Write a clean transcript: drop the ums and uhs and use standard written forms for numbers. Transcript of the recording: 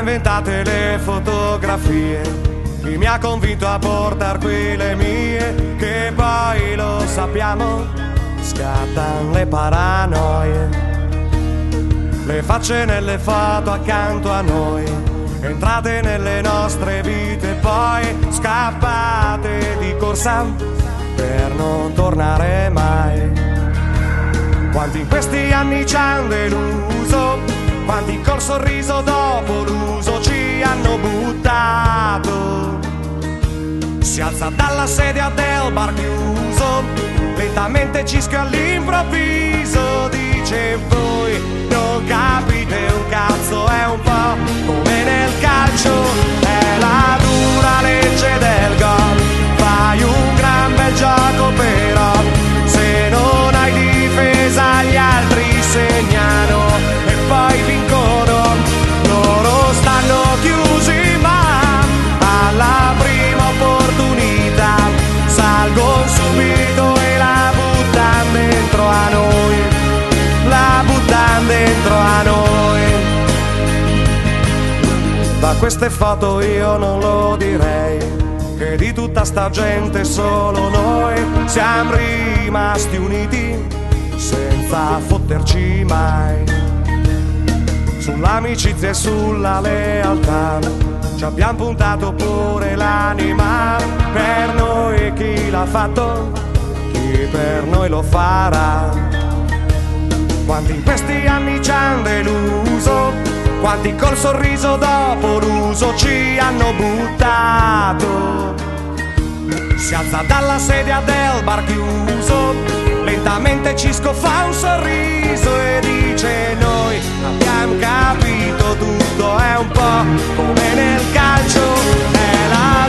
inventate le fotografie, chi mi ha convinto a portar qui le mie, che poi lo sappiamo, scattano le paranoie, le facce nelle foto accanto a noi, entrate nelle nostre vite, poi scappate di corsa per non tornare mai. Quanti in questi anni ci hanno deluso, quanti col sorriso dopo l'uso ci hanno buttato. Si alza dalla sedia del bar chiuso, lentamente cischia all'improvviso, dice voi non capite un cazzo, è un po' come nel calcio, è la dura legge del gol, fai un gran bel gioco però se non hai difesa gli altri segnano e poi vincono, loro stanno chiusi ma alla prima opportunità salgono subito e la buttano dentro a noi, la buttano dentro a noi. Da queste foto io non lo direi, che di tutta sta gente solo noi siamo rimasti uniti senza fotterci mai. Sull'amicizia e sulla lealtà ci abbiamo puntato pure l'anima, per noi chi l'ha fatto, chi per noi lo farà. Quanti in questi anni ci hanno deluso, quanti col sorriso dopo l'uso ci hanno buttato. Si alza dalla sedia del bar chiuso, lentamente Cisco fa un sorriso e dice noi abbiamo capito tutto, è un po' come nel calcio, è la